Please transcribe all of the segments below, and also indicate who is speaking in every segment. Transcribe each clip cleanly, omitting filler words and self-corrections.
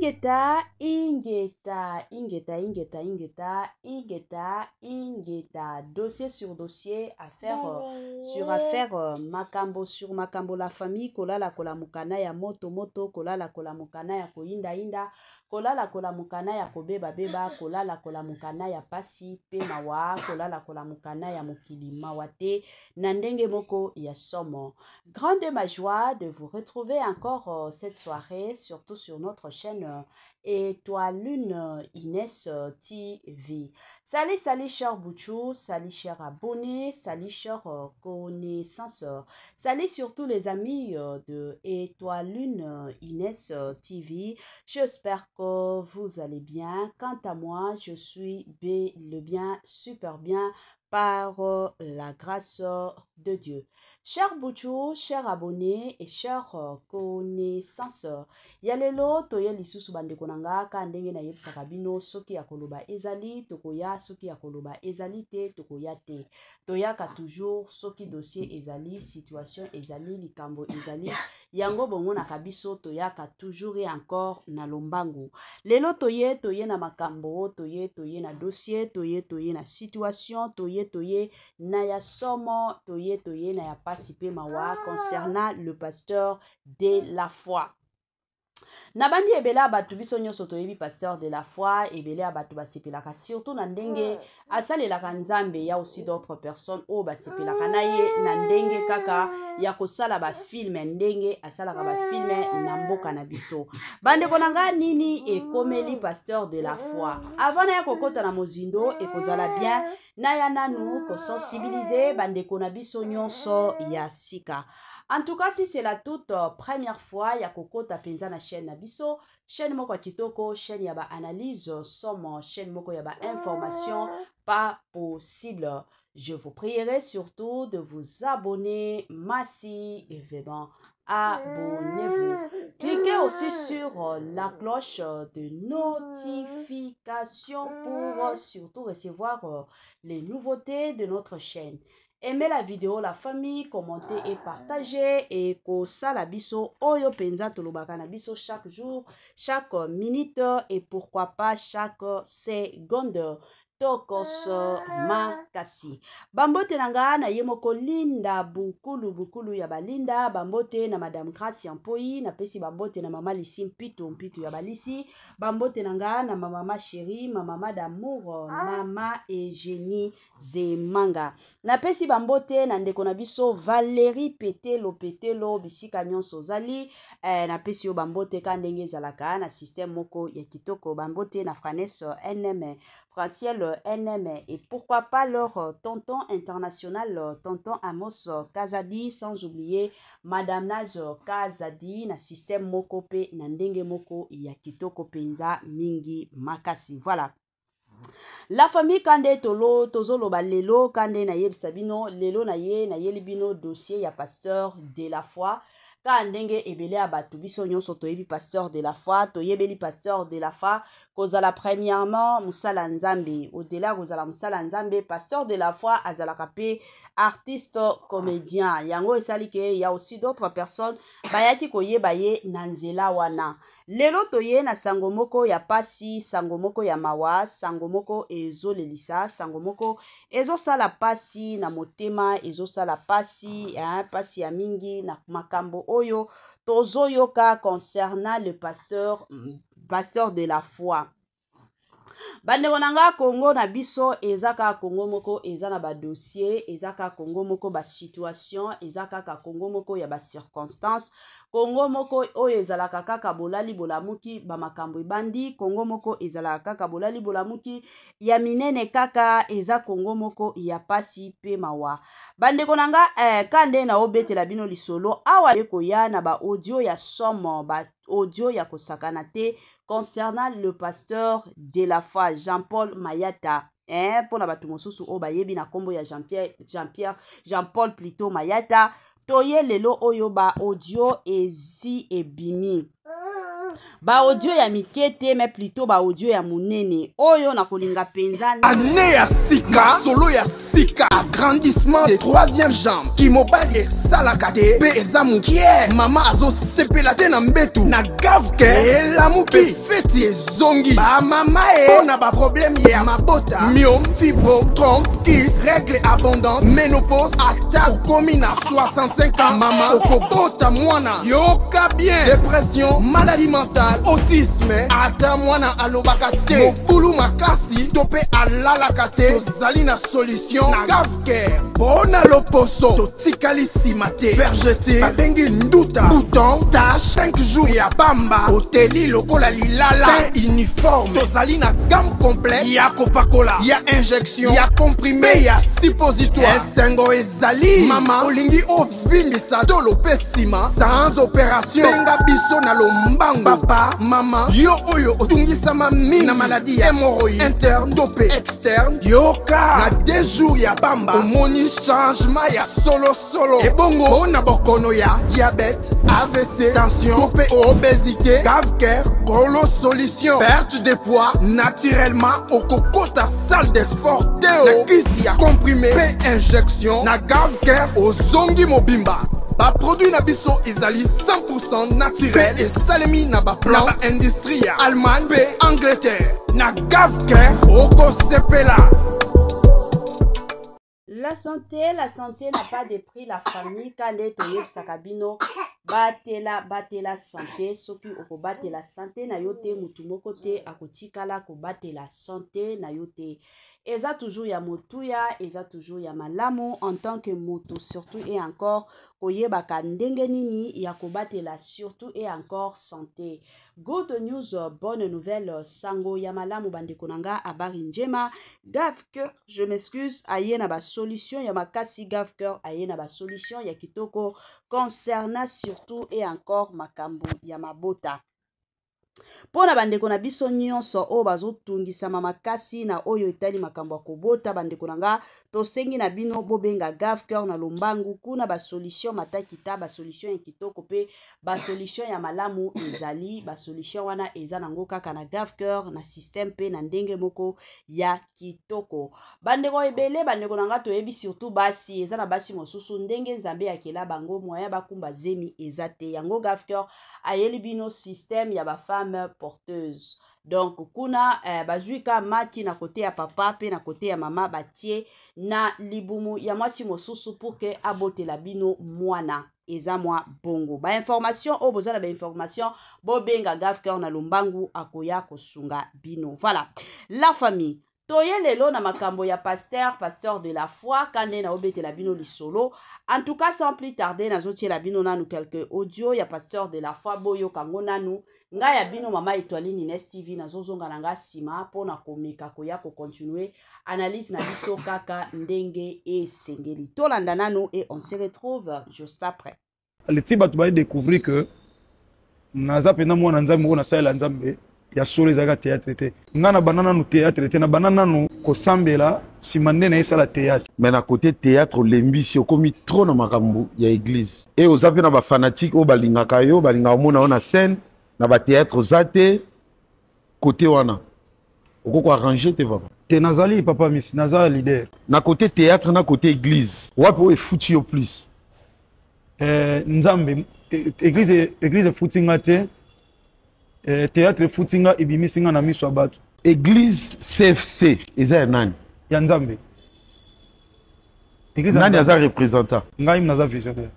Speaker 1: Ingeta, ingeta, ingeta, ingeta, ingeta, ingeta, ingeta. Dossier sur dossier, affaire sur affaire, makambo sur makambo, la famille, kolala kola mukana ya moto moto, kolala kola mukana ya koinda inda, kolala kola mukana ya kobeba beba, kolala kola mukana ya pasi pe mawa, kolala kola mukana ya mokili mawate, nandenge moko ya somo. Grande ma joie de vous retrouver encore cette soirée, surtout sur notre chaîne Étoile Lune Inès TV. Salut, salut chers Bouchou, salut chers abonnés, salut chers connaisseurs, salut surtout les amis de Étoile Lune Inès TV. J'espère que vous allez bien. Quant à moi, je suis bien, super bien par la grâce de Dieu. Chers Bouchou, chers abonnés et chers connaisseurs, yalelo toye lisusu bande konanga ka ndenge na yebisaka bino soki ya koloba ezali tokoya, soki ya koloba ezali te tokoya te. Toyaka toujours soki dossier ezali, situation ezali, likambo ezali, yango bongo na kabiso toyaka toujours et encore na lombangu. Lelo toye na makambo, toye na dossier, toye na situation, toye na ya somo, toye na ya pasipe mawa concernant le pasteur de la foi. Nabandi ebele abatu biso nyonso toyebi pasteur de la foi, ebele abatu basepelaka surtout na ndenge asalelaka nzambe. Ya aussi d'autres personnes o basepelaka na ye na ndenge kaka ya kosala ba filme, ndenge asalaka ba filme na mboka na biso. Bande konanga nini ekomeli pasteur de la foi. Avant na ya kokota na mozindo ekozala bien na ya nanu ko sensibiliser bande kona biso nyonso ya sika. En tout cas, si c'est la toute première fois ya kokota penza na chaîne na biso, chaîne moko kitoko, chaîne ya ba analyse somme, chaîne moko ya ba information pas possible. Je vous prierai surtout de vous abonner massivement. Abonnez-vous. Cliquez aussi sur la cloche de notification pour surtout recevoir les nouveautés de notre chaîne. Aimez la vidéo, la famille, commentez et partagez. Et ko sala biso oyo penza tolobaka na biso chaque jour, chaque minute et pourquoi pas chaque seconde. Tokos makasi. Bambote nanga na yemoko linda bukulu ya balinda. Bambote na Madame Grace Yampoi. Na pesi bambote na Mama Lisi mpitu ya balisi. Bambote nanga na mama chérie, mama d'amour, Mama Eugénie Zemanga. Na pesi bambote na ndeko na biso Valérie Petelo bisika nyonso zali. Na pesi yo bambote ka ndenge zalaka na système moko ya kitoko. Bambote na Franes NM Franciel NM et pourquoi pas leur tonton international, tonton Amos Kazadi, sans oublier Madame Naz Kazadi, na système moko pe na ndenge moko ya kitoko penza mingi makasi. Voilà. La famille kande tolo tozolo ba lelo kande na yeb sabino lelo na ye libino dossier ya pasteur de la foi. Ka ndenge ebele abatu biso nyonso toyebi pasteur de la foi, toyebeli pasteur de la foi kozala premièrement musala nzambe, au-delà kozala musala nzambe, pasteur de la foi azalaka pe artiste comédien. Yango esali ke ya aussi d'autres personnes bayaki koyeba ye na nzela wana. Lelo toye na sango moko ya pasi, sango moko ya mawa, sango moko ezolelisa, sango moko ezosala pasi na motema, ezosala pasi, pasi ya mingi na makambo oyo tozoyoka concernant le pasteur de la foi. Bande konanga Congo na biso ezaka Congo moko ezana ba dossier, ezaka Congo moko ba situation, ezaka Congo moko ya ba circonstance, Congo moko oyo ezalaka kaka bolali bolamuki ba makambo ebandi, Congo moko ezalaka kaka bolali bolamuki ya minene kaka eza Congo moko ya pasi pe mawa. Bande konanga kande na obetela bino lisolo awa ekoya na ba audio ya somme, ba audio ya kosakana te concernant le pasteur de la foi Jean-Paul Mayata. Pour na batu mosusu o bayebi na kombo ya Jean-Paul plutôt Mayata. Toye lelo oyo ba audio ezi ebimi. Ba audio ya mikete mais plutôt ba audio ya munene. Oyo na kolinga penza
Speaker 2: ane ya sika solo ya sika agrandissement des troisième jambes kimobali esalaka te mpe eza mokie mama azosepela te na mbetu na gavke elamuki feti ezongi bamama mpo na baproblème ya mabota myome fibro trompe kis règle abondante ménopause ata okomi na 65 ans mama okobota mwana yoka bien dépression maladie mentale autisme ata mwana alobaka te mobulu makasi to mpe alalaka te tozali na solution na gavke mpona loposo totikali nsima te vergete babengi nduta bouton tache 5 jours ya bamba oteli lokola lilala te uniforme tozali na gamme complète ya kopakola ya injection ya comprimé ya suppositoire esengo ezali mama olingi ovimbisa tolo pe nsima sans opération benga biso na lombangu papa mama yo oyo otungisama mingi na maladi ya hémorroïde interne to pe externe yoka na 2 jours ya bamba omoni changement ya solo ebongo mpona bokono ya diabète AVC tension to pe obésité gavker kolo solution perte de poids naturellement okokota salle de sport te na kisi ya comprimé pe injection na gavker ozongi mobimba baproduit na biso ezali 100% naturel esalemi na baplan na baindustrie ya Allemagne mpe Angleterre na gavker okosepela.
Speaker 1: La santé n'a pas de prix. La famille, quand est toyeb sakabino, batela santé. Soki oko batela santé na yote mutumoko te akotikala ko batela santé na yote. Eza toujours ya motuya, eza toujours ya malamu en tant que moto surtout et encore koyebaka ndenge nini ya ko batela surtout et encore santé. Good news, bonne nouvelle, sango ya malamu bandeko nanga abari njema. Gavker, je m'excuse, aye na ba solution ya makasi Gavker, aye na ba solution ya kitoko concernant surtout et encore makambo ya mabota. Pona bandeko na biso nyonso o bazotungisama makasi na oyo etali makambo ya kobota bandeko nanga tosengi na bino bobenga Gavker na lombangu kuna ba solution matakita ba solution ya kitoko pe ba solution ya malamu ezali ba solution wana eza nango kaka na Gavker na système pe na ndenge moko ya kitoko bandeko ebele bandeko nanga toyebi surtout basi eza na basi mosusu ndenge nzambe ya kela bango moya bakumba zemi eza te yango Gavker ayeli bino système ya ba femme porteuse. Donc kuna bazuika mati na kote ya papa pe na kote ya mama batie na libumu ya mwasi mosusu pour que abote la bino mwana eza mwa bongo. Ba information o bozala ba information bo benga Gavker na lombangu akoya kosunga bino. Voilà. La famille toye lelo na makambo ya pasteur de la foi kande na obete la bino lisolo. En tout cas sans plus tarder nazotie la bino nanu quelques audio ya pasteur de la foi boyo kango nanu nga ya bino mama Etoile Nines TV nazozonga nanga sima pona komeka koya ko continuer analyse na biso kaka ndenge e sengeli tolanda nanu et on se retrouve juste après.
Speaker 3: Le tiba tu vas découvrir que naza pena mwana nzambe ngona sala nzambe ya solo ezaka théâtre te ngana banana no théâtre te na banana no kosambela simande na esala théâtre
Speaker 4: mais na côté théâtre lembisi okomi trop na makambo ya église et oza pe na ba fanatique o balingaka yo balinga omona na scène na ba théâtre zate côté wana okoko arranger te papa
Speaker 3: te nazali papa miss naza leader
Speaker 4: na côté théâtre na côté église wapo e fouti au plus
Speaker 3: nzambe église foutinga te théâtre foutinga ibimisinga na miso abatu
Speaker 4: église CFC eza ya nani
Speaker 3: ya nzambe
Speaker 4: église nani aza représentant
Speaker 3: ngai naza visionnaire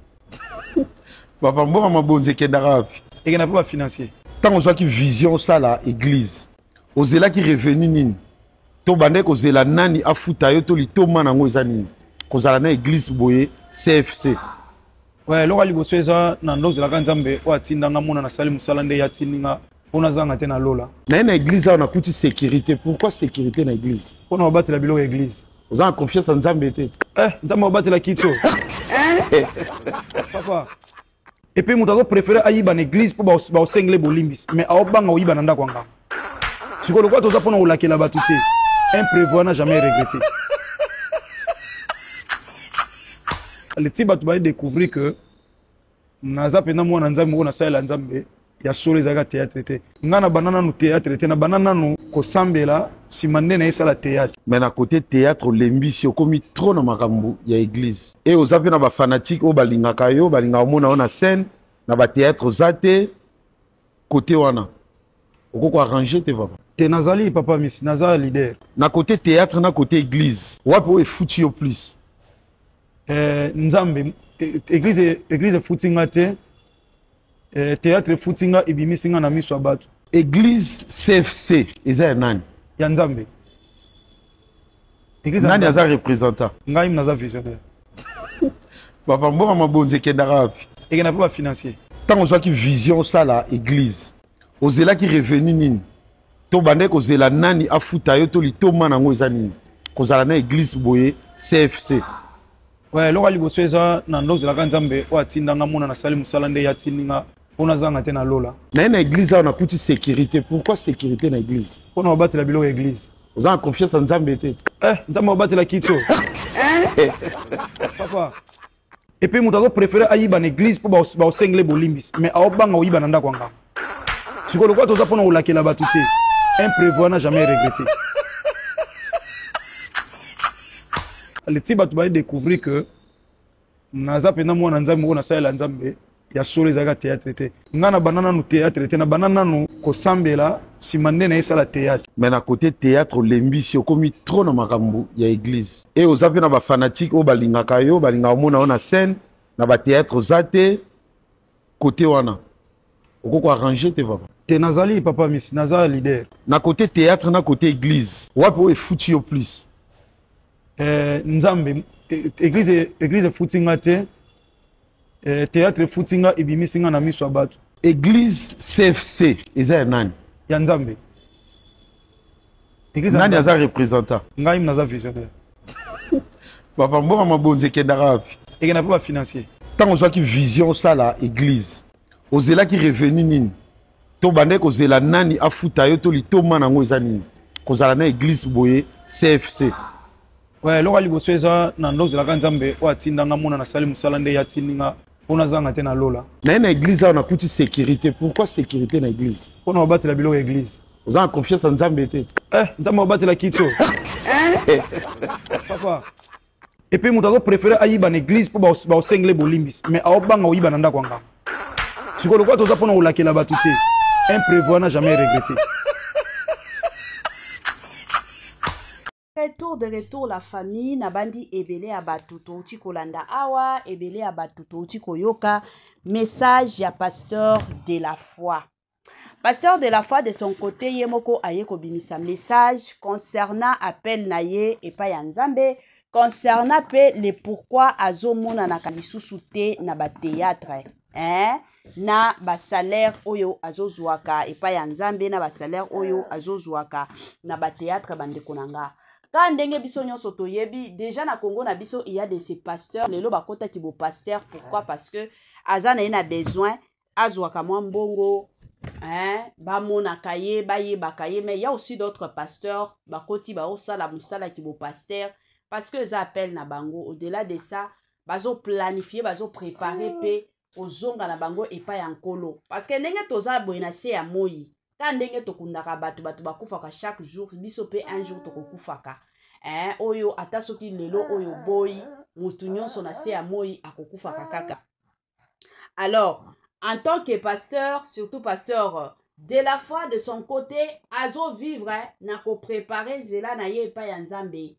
Speaker 4: papa mboka mabonze kendaka wapi
Speaker 3: ekena pe ba financier
Speaker 4: tant ozwaki vision sala église ozelaki revenu nini to bande kozela nani afuta yo to litoma nango eza nini kozala na église boye CFC
Speaker 3: ouais loka liboso eza na ndozelaka nzambe o atindanga mona na sali musala nde ya tindinga pona zanga te na lola
Speaker 4: na église on a kuti sécurité pourquoi sécurité na église
Speaker 3: pona obatela biloko église
Speaker 4: oza confiance en nzambe te
Speaker 3: nzambe obatela kito papa et puis mutu préféré ayiba na église po ba osengle bolimbisi mais aobanga oyiba na ndako ngamba sikolo kwa toza pona olakela batu te imprévu n'a jamais regretté. Le tiba tu vas découvrir que naza pena mwana nzambe ngona sala nzambe ya solo ezalaka théâtre te nga na bana nanu théâtre te na bana nanu kosambela nsima nde nayesala théâtre.
Speaker 4: Mais na côté théâtre olembisi okomi trop na makambo ya église e oza mpe na bafanatike oyo balingaka yo balingaka omona yo na scène na bathéâtre oza te côté wana okoko arrange te papa
Speaker 3: te nazali papa misi naza leader
Speaker 4: na côté théâtre na côté église wapi oyo efuti yo plus
Speaker 3: nzambe église efuti nga te théâtre efuti nga ebimisi nga na miso ya bato.
Speaker 4: église CFC eza ya nani
Speaker 3: ya nzambe
Speaker 4: nani aza représentant
Speaker 3: ngai naza visionnaire
Speaker 4: papa mboka mabonzi ekendaka wapi
Speaker 3: ekenda mpe bafinancier
Speaker 4: ntango ozwaki vision osala église ozelaki revenu nini to bande kozela nani afuta yo to litoma nango eza nini kozala na église boye CFC
Speaker 3: eloko ya liboso eza na ndo ozelaka nzambe oyo atindanga mona nasali mosala nde ye atindinga mpo nazanga te na lola
Speaker 4: naye na église awa nakuti sécurité. Pourquoi sécurité na église
Speaker 3: mpo na babatela biloko ya église
Speaker 4: oza na confiance ya nzambe te
Speaker 3: nzambe abatela kito papa epuis moto azopréféré ayiba na église mpo baosengele bolimbisi mais aobanga oyiba na ndako yanga sikoyo lokola toza mpona kolakela bato te imprévoir na jamais regretté. leti bato baye découvrir que naza mpenza mwana nzambe oyo nasalela nzambe ya solo ezalaka théâtre te nga na bana nanu théâtre te na bana nanu kosambela nsima nde nayesala théâtre.
Speaker 4: mais na côté théâtre olembisi okomi trop na makambo ya église e oza mpe na bafanatike oyo balingaka yo balingaka omona yo na scène na bathéâtre oza te côté wana okoko arrange te papa
Speaker 3: te nazali papa misi naza leader
Speaker 4: na côté théâtre na côté église wapi oyo efuti yo plus
Speaker 3: nzambe église efuti nga te théâtre efuti nga ebimisi nga na miso ya bato.
Speaker 4: église CFC eza ya nani
Speaker 3: ya nzambe
Speaker 4: nani aza représentant
Speaker 3: ngai naza visionnaire
Speaker 4: papa mboka mabonzi ekendaka wapi
Speaker 3: ekenda mpe bafinancier
Speaker 4: ntango ozwaki vision osala église ozelaki revenu nini to bande kozela nani afuta yo to litoma nango eza nini kozala na église boye CFC
Speaker 3: eloko ya liboso eza na ndo ozelaka nzambe oyo atindanga mona nasali mosala nde ye atindinga mpo nazanga te na lola
Speaker 4: naye na église awa nakuti sécurité. Pourquoi sécurité na église
Speaker 3: mpo na babatela biloko ya église
Speaker 4: oza na confiance ya nzambe te
Speaker 3: nzambe abatela kito papa epuis moto azopréféré ayiba na église mpo baosengele bolimbisi mais aobanga oyiba na ndako yanga sikoyo lokola toza mpona kolakela bato te imprévoir na jamais regretté.
Speaker 1: De retour la famille nabandi ebele ya batu touti kolanda awa ebele ya batu touti koyoka message ya pasteur de la foi. Pasteur de la foi de son côté yemoko aye kobimisa message concernant appel na ye epa ya nzambe concernant pe le pourquoi azomona na kalisusu te na ba théâtre na ba salaire oyo azozwaka epa ya nzambe na ba salaire oyo azozwaka na ba théâtre bandeko nanga. Quand ndenge biso nyonso toyebi déjà na Congo na biso il y a de ces pasteurs lelo bakota ki bo pasteur. Pourquoi? Parce que azana ina besoin azwaka mwa mbongo ba mona kaye ba ye bakaye. Mais il y a aussi d'autres pasteurs bakoti ba osala musala ki bo pasteur parce que ça appelle na bango au-delà de ça bazo planifier bazo préparer pe ozonga na bango epa ya nkolo parce que ndenge toza boye na se ya moi ka ndenge tokundaka bato bakufaka chaque jour biso pe un jour tokokufaka oyo ata soki lelo oyo boyi mutu nyonso na se ya moi akokufaka kaka. Alors en tant que pasteur, surtout pasteur de la foi de son côté azo vivre na ko préparer zela na ye epa ya nzambe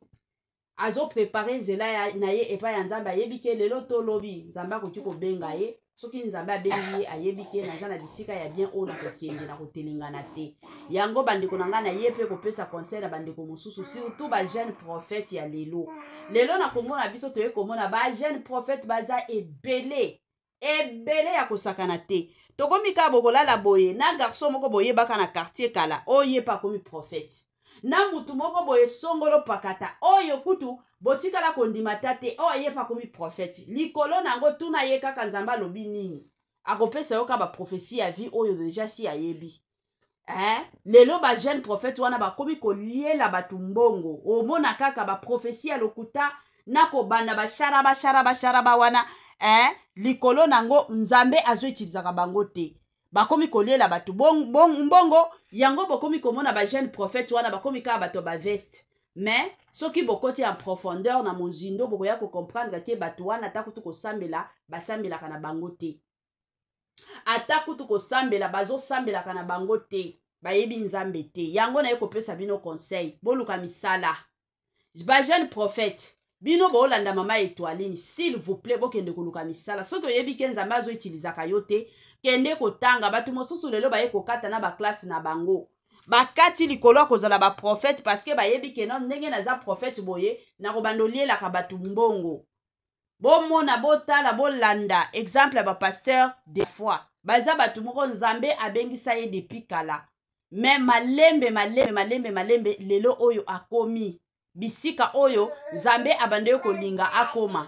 Speaker 1: azo préparer zela na ye epa ya nzambe ayebi ke lelo tolobi nzambe akoki kobenga ye soki nzambe abengi ye ayebi ke naza na bisika ya bien oyo nakokende na kotelengana te yango bandeko na ngai na ye mpe kopesa conseil na bandeko mosusu surtout ba jeune prophète ya lelo na Kongo na biso toye komona ba jeune prophète baza ebele ya kosakana te tokomi ka bokolala boye na garçon moko boye baka na quartier kala oye pa komi prophète na mutu moko boye songolo pakata oyo kutu botikala kondimata te oye pa komi prophète likolo nango tuna ye kaka nzamba lobi nini akopesa yo ka ba prophétie ya vie oyo déjà si ayebi lelo ba jeune prophète wana bakomi koliela batu mbongo omona kaka ba prophétie ya lokuta nako banda basharaba wana likolo nango nzambe azo utilizaka bango te bakomi kolela bato mbongo yango bokomi komona ba jeune prophète wana bakomi ka bato ba veste mais soki bokoti en profondeur na mozindo bokoya ko comprendre ke bato wana takutu ko sambela basambela kana bango te atakutu ko sambela bazo sambela kana bango te bayebi nzambe te yango na yekopesa bino conseil boluka misala ba jeune prophète bino bolanda mama étoiline s'il vous plaît bokende koluka misala soki oyebi ke nzambe azo utilizaka yo te kende kotanga bato mosusu lelo baye kokata na baklase na bango bakati likolo akozala baprofete parce que bayebi ke non ndenge naza prophète boye na kobanda olielaka bato mbongo bomona botala bolanda exemple ya bapasteur des fois baza bato moko nzambe abengisa ye depuis kala mais malembe lelo oyo akomi bisika oyo nzambe abande yo kolinga akoma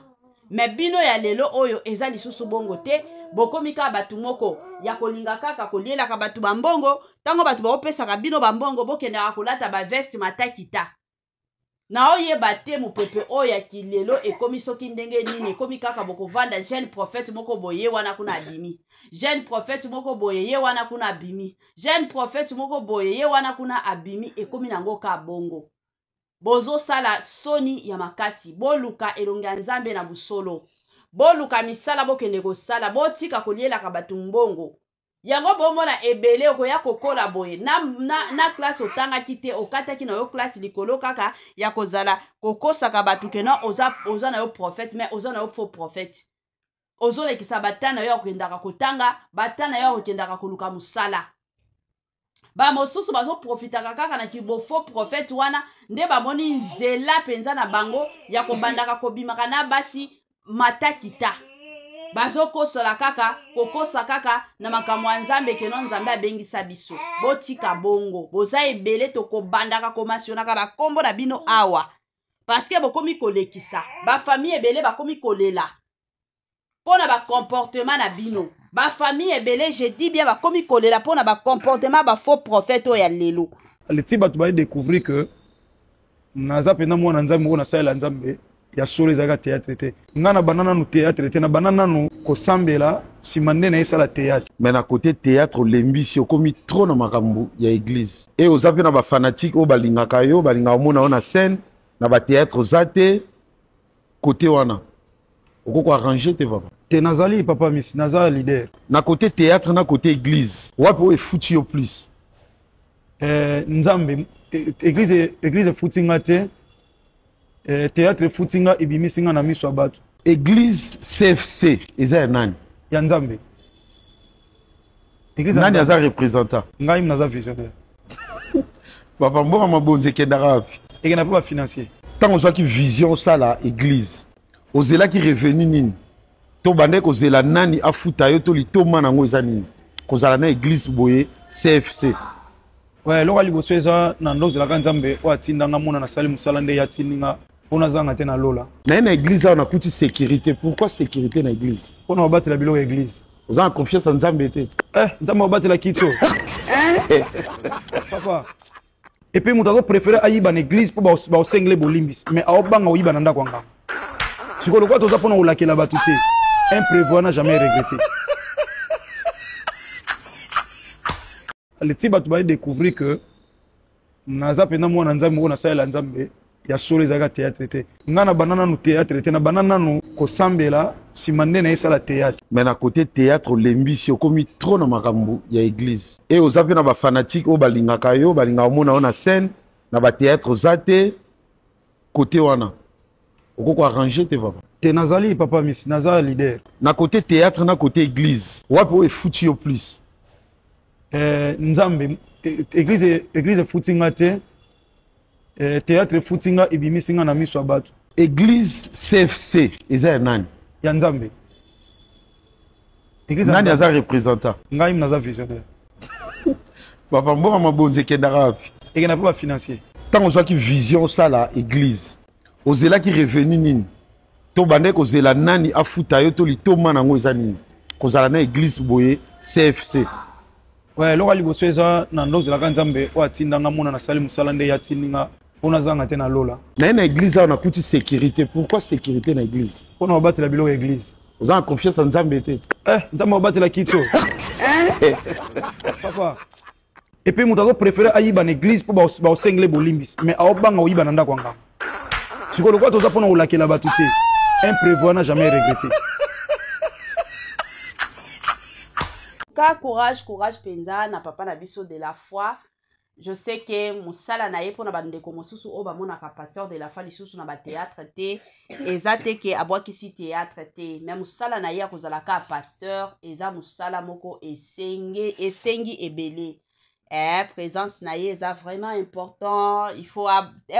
Speaker 1: mais bino ya lelo oyo eza lisusu bongo te bokomi ka bato moko ya kolinga kaka kolielaka bato bambongo tango bato baopesaka bino bambongo bokendaka kolata baveste matakita na oyeba te mopepe oyo ya kilelo ekomi soki ndenge nini ekomi kaka bokovanda jeune prophète moko boye wana kuna abimi jeune prophète moko boye ye wana kuna abimi jeune prophète moko boye ye wana kuna abimi ekomi nango ka bongo bozosala soni ya makasi boluka elongi ya nzambe na busolo boluka misala bokende kosala botika kolielaka bato mbongo yango bomona ebele okoya kokola boye na classe otangaki te okataki na yo classe likolo kaka ya kozala kokosaka bato kena oza na yo prophète mais oza na yo faux prophète ozolekisa batana yo akokendaka kotanga batana yo akokendaka koluka mosala bamosusu bazoprofitaka kaka na kibofo prophète wana nde bamoni nzela mpenza na bango ya kobandaka kobimaka na basi matakita bazokosola kaka kokosa kaka na makambo ya nzambe keno nzambe abengisa biso botika bongo boza ebele tokobandaka komasionaka bakombo na bino awa parceke bokomi kolekisa bafamille ebele bakomi kolela mpona bakomportement na bino bafamille ebele je dis bien bakomi kolela mpona bakomportement bafaux prophète oyo ya lelo
Speaker 3: aleti bato baye découvrir que naza mpena mwana nzambe moko nasalela nzambe ya solo ezalaka théâtre te nga na bana nanu théâtre te na bana nanu kosambela nsima nde nayesala théâtre
Speaker 4: mais na côté théâtre olembisi okomi trop na makambo ya église e oza mpe na bafanatike oyo balingaka yo balingaka omona yo na scène na bathéâtre oza te côté wana okoko arrange te papa
Speaker 3: te nazali papa misi naza leader
Speaker 4: na côté théâtre na côté église wapi oyo efuti yo plus
Speaker 3: nzambe église efuti nga te théâtre efuti nga ebimisi nga na miso ya bato
Speaker 4: église CFC eza ya nani
Speaker 3: ya nzambe
Speaker 4: nani aza représentant
Speaker 3: ngai naza visionnaire
Speaker 4: papa mboka mabonzi ekendaka wapi
Speaker 3: ekenda mpe bafinancier
Speaker 4: ntango ozwaki vision osala église ozelaki revenu nini to bande kozela nani afuta yo to litoma nango eza nini kozala na église boye CFC
Speaker 3: eloko liboso eza na ndozelaka nzambe oyo atindanga mona nasali mosala nde yatindinga mpo nazanga te na lola
Speaker 4: naye na église awa nakuti sécurité pourquoi sécurité na église
Speaker 3: mpona kobatela biloko ya église
Speaker 4: oza na confiance ya nzambe te
Speaker 3: nzambe kobatela kito papa epuis moto azopréféré ayiba na église mpo baosengele bolimbisi mais aobanga oyiba na ndako yanga sikoyo lokola toza mpona kolakela bato te imprévoir na jamais regretté aleti bato baye découvrir que naza mpena mwana nzambe moko nasalela nzambe ya solo ezalaka théâtre te nga na bana nanu théâtre te na bana nanu kosambela nsima nde nayesala théâtre
Speaker 4: mais na côté théâtre olembisi okomi trop na makambo ya église e oza mpe na bafanatike oyo balingaka yo balingaka omona yo na scène na bathéâtre oza te côté wana okoko arrange te papa
Speaker 3: te nazali papa misi naza leader
Speaker 4: na côté théâtre na côté église wapi oyo efuti yo plus
Speaker 3: nzambe église efuti nga te théâtre efuti nga ebimisi nga na miso ya bato
Speaker 4: église CFC eza ya nani
Speaker 3: ya nzambe
Speaker 4: nani aza représentant
Speaker 3: ngai naza visionnaire
Speaker 4: papa mboka mabonzi ekendaka wapi
Speaker 3: ekenda mpe bafinancier
Speaker 4: ntango ozwaki vision osala église ozelaki revenu nini to bande kozela nani afuta yo to litoma nango eza nini kozala na église boye CFC
Speaker 3: eloko liboso eza na ndozelaka nzambe oyo atindanga mona nasali mosala nde yatindinga mpo nazanga te na lola
Speaker 4: naye na église awa nakuti sécurité pourquoi sécurité na église
Speaker 3: mpona kobatela biloko ya église
Speaker 4: oza na confiance ya nzambe te
Speaker 3: nzambe kobatela kito papa et puis moto préféré ayiba na église po ba osengle bolimbis mais aobanga oyiba na ndako ngamba sikolo kwa toza pona olakela batu te un prévoir n'a jamais regretté.
Speaker 1: Courage penza na papa na biso de la foi. Je sais que musala na ye pona bandeko mosusu o ba mona ka pasteur de la foi lisusu na ba théâtre te ezate ke abwaki si théâtre te mais musala na ye akozala ka pasteur eza musala moko esengi ebele. Présence na ye eza vraiment important. Il faut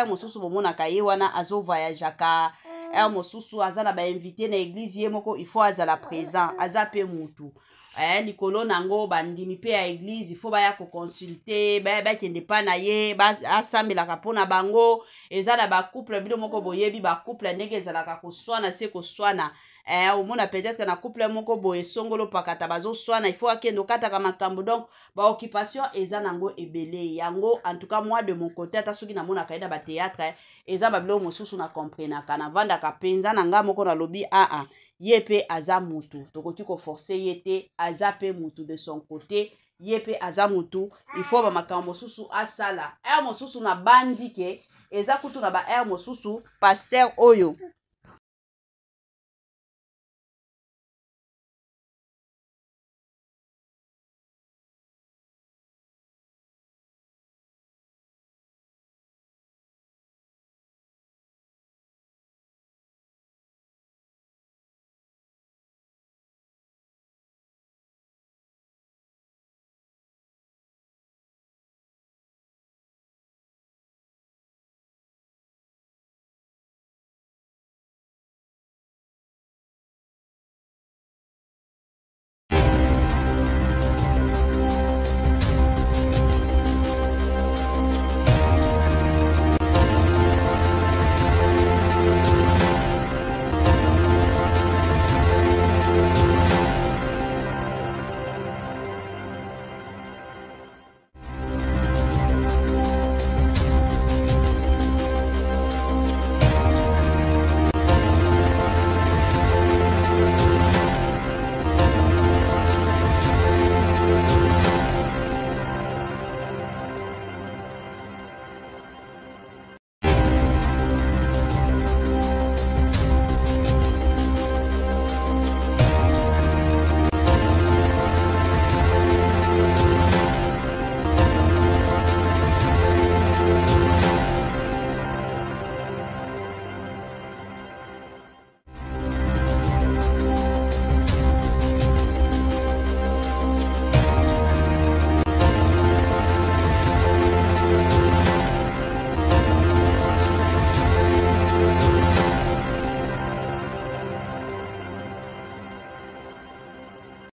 Speaker 1: mosusu bomona ka ye wana azo voyageaka mosusu aza na ba invité na église ye moko il faut azala présent aza pe mutu likolo nango bandimi pe ya église il faut baya ko consulter ba kende pa na ye ba asambelaka mpona bango eza na ba couple bino moko boyebi ba couple ndenge ezalaka koswana se koswana omona peut-être na couple moko boye songolo pakata bazo swana il faut akendo kataka makambo donc ba occupation eza nango ebele yango en tout cas moi de mon côté ata soki na mona kaida ba théâtre eza ba bilo mosusu na comprendre kana vanda ka penza na nga moko na lobi ye pe aza mutu tokoki ko forcer ye te aza pe mutu de son côté ye pe aza mutu il faut ba makambo mosusu asala mosusu na bandi ke eza kutu na ba mosusu pasteur oyo